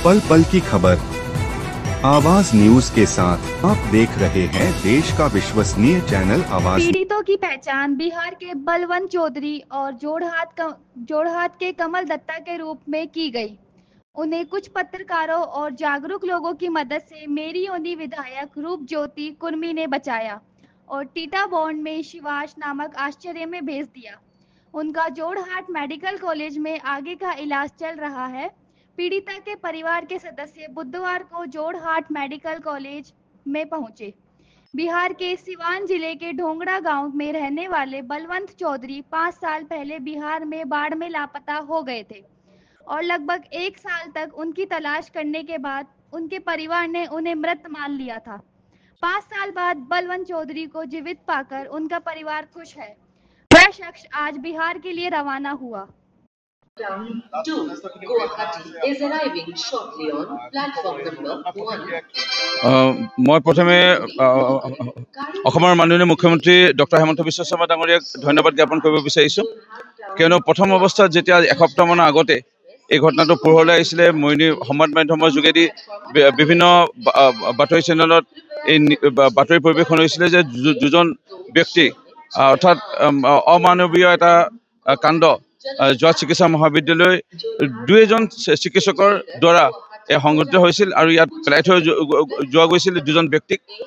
पल पल की खबर आवाज न्यूज के साथ आप देख रहे हैं देश का विश्वसनीय चैनल आवाज। पीड़ितों की पहचान बिहार के बलवंत चौधरी और जोरहाट के कमल दत्ता के रूप में की गई। उन्हें कुछ पत्रकारों और जागरूक लोगों की मदद से मेरी ओनी विधायक रूप ज्योति कुर्मी ने बचाया और टीटा बॉन्ड में शिवाश नामक आश्चर्य में भेज दिया। उनका जोरहाट मेडिकल कॉलेज में आगे का इलाज चल रहा है। पीड़िता के परिवार के सदस्य बुधवार को जोरहाट मेडिकल कॉलेज में पहुंचे। बिहार के सिवान जिले के ढोंगड़ा गांव में रहने वाले बलवंत चौधरी 5 साल पहले बिहार में बाढ़ में लापता हो गए थे और लगभग 1 साल तक उनकी तलाश करने के बाद उनके परिवार ने उन्हें मृत मान लिया था। 5 साल बाद बलवंत चौधरी को जीवित पाकर उनका परिवार खुश है। वह शख्स आज बिहार के लिए रवाना हुआ। Two, Guwahati is arriving shortly on platform number 1. মই প্ৰথমে অসমৰ মাননীয় মুখ্যমন্ত্ৰী ডক্টৰ হেমন্ত বিশ্ব শৰ্মা ডাঙৰীয়াক ধন্যবাদ জ্ঞাপন কৰিব বিচাৰিছোঁ, কিয়নো প্ৰথম অৱস্থাত যেতিয়া এসপ্তাহমানৰ আগতে এই ঘটনাটো পোহৰলৈ আহিছিলে, মইনি সংবাদ মাধ্যমৰ যোগেদি বিভিন্ন বাতৰি চেনেলত এই বাতৰি পৰিৱেশন হৈছিলে যে দুজন ব্যক্তি অৰ্থাৎ অমানৱীয় এটা কাণ্ড যোৱা চিকিৎসা মহাবিদ্যালয় দুজন চিকিৎসকৰ দ্বাৰা সংঘটিত হৈছিল আৰু ইয়াত পেলাই থৈ যোৱা গৈছিল দুজন ব্যক্তিক।